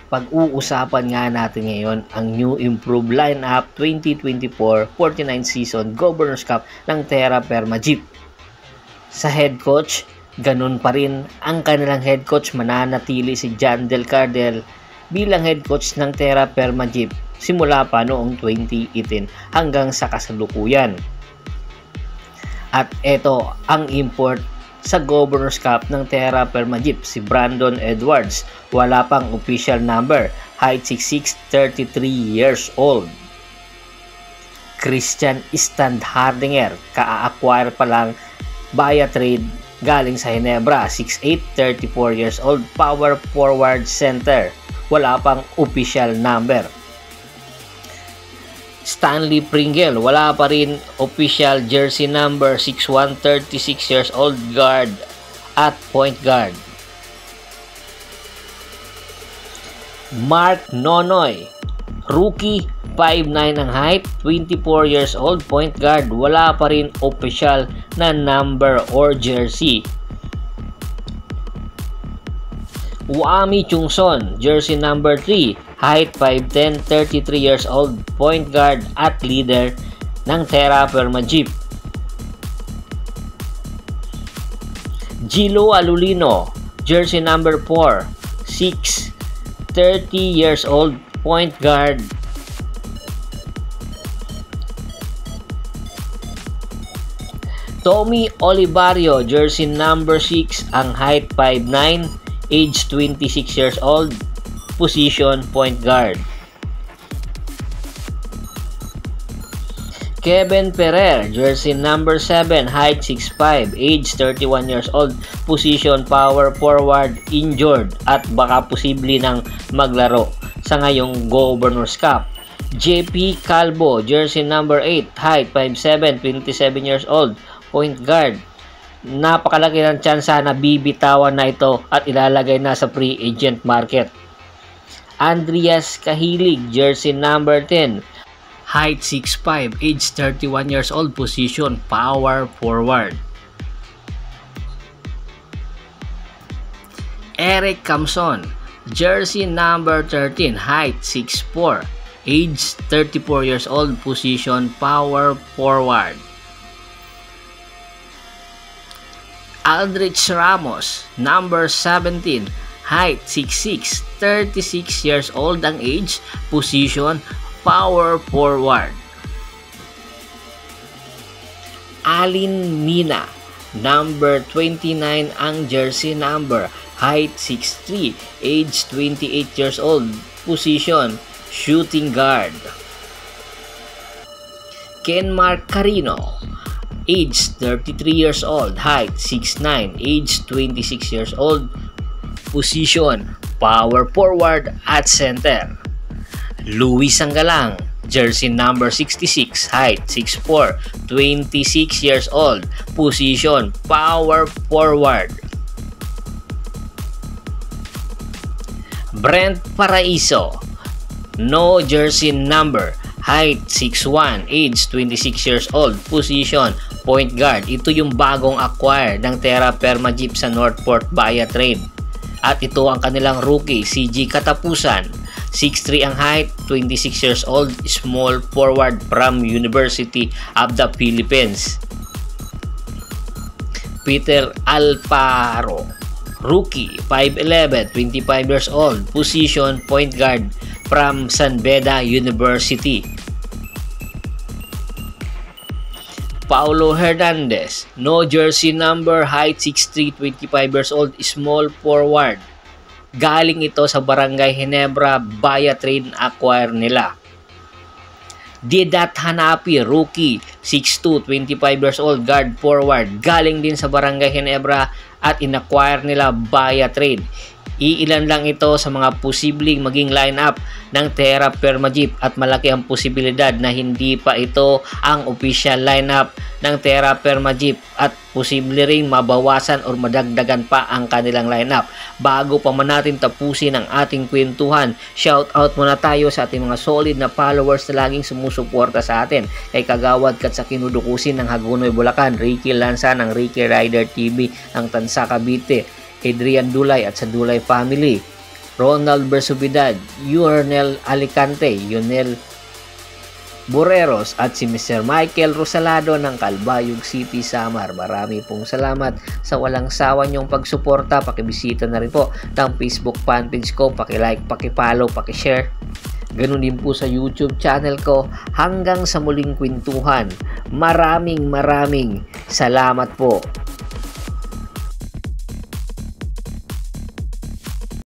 Pag-uusapan nga natin ngayon ang new improved lineup 2024 49 season Governors Cup ng Terra Firma Jeep. Sa head coach, ganun pa rin ang kanilang head coach, mananatili si John Del Cardel bilang head coach ng Terra Firma Jeep simula pa noong 2018 hanggang sa kasalukuyan. At ito ang import sa Governors Cup ng Terra Firma Jeep, si Brandon Edwards. Wala pang official number, height 6'6", 33 years old. Christian Standhardinger, ka-acquire pa lang via trade galing sa Ginebra, 6'8", 34 years old, power forward center. Wala pang official number. Stanley Pringle, wala pa rin official jersey number, 6'1", 36 years old, guard at point guard. Mark Nonoy, rookie, 5'9" ang height, 24 years old, point guard. Wala pa rin official na number or jersey. Wami Chungson, jersey number 3, height 5'10", 33 years old, point guard at leader ng Terra Firma Jeep. Gilo Alulino, jersey number 4, 6', 30 years old, point guard. Tommy Olivario, jersey number 6, ang height 5'9", age 26 years old, position point guard. Kevin Ferrer, jersey number 7, height 6'5", age 31 years old, position power forward, injured at baka posible nang maglaro sa ngayong Governors Cup. JP Calvo, jersey number 8, height 5'7", 27 years old, point guard. Napakalaki ng tsansa na bibitawan na ito at ilalagay na sa free agent market. Andreas Kahilig, jersey number 10, height 6'5", age 31 years old, position power forward. Eric Camson, jersey number 13, height 6'4", age 34 years old, position power forward. Aldrich Ramos, number 17, height 6'6", 36 years old ang age, position power forward. Alin Mina, number 29 ang jersey number, height 6'3", age 28 years old, position shooting guard. Kenmark Carino, age 33 years old, height 6'9", age 26 years old, position power forward at center. Luis Sanggalang, jersey number 66, height 6'4", 26 years old, position power forward. Brent Paraiso, no jersey number, height 6'1", age 26 years old, position point guard. Ito yung bagong acquire ng Terra Firma Jeep sa Northport via trade. At ito ang kanilang rookie, CG Katapusan, 6'3" ang height, 26 years old, small forward from University of the Philippines. Peter Alparo, rookie, 5'11", 25 years old, position point guard from San Beda University. Paulo Hernandez, no jersey number, height 6'3", 25 years old, small forward. Galing ito sa Barangay Ginebra via trade acquire nila. Didat Hanapi, rookie, 6'2", 25 years old, guard forward. Galing din sa Barangay Ginebra at inacquire nila via trade. Iilan lang ito sa mga posibleng maging lineup ng Terra Firma Jeep at malaki ang posibilidad na hindi pa ito ang official lineup ng Terra Firma Jeep at posible ring mabawasan o madagdagan pa ang kanilang lineup. Bago pa man natin tapusin ang ating kwentuhan, shout out muna tayo sa ating mga solid na followers na laging sumusuporta sa atin. Kay Kagawad Kat sa Kinudukusin ng Hagonoy, Bulacan, Ricky Lanza ng Ricky Rider TV ng Tansa, Cavite, Adrian Dulay at sa Dulay Family, Ronald Bersubidad, Yurnel Alicante, Yunel Boreros at si Mr. Michael Rosalado ng Calbayog City, Samar. Marami pong salamat sa walang sawa niyong pagsuporta. Pakibisita na rin po ng Facebook fanpage ko. Paki-like, paki-follow, paki-share. Ganun din po sa YouTube channel ko. Hanggang sa muling kwentuhan. Maraming salamat po.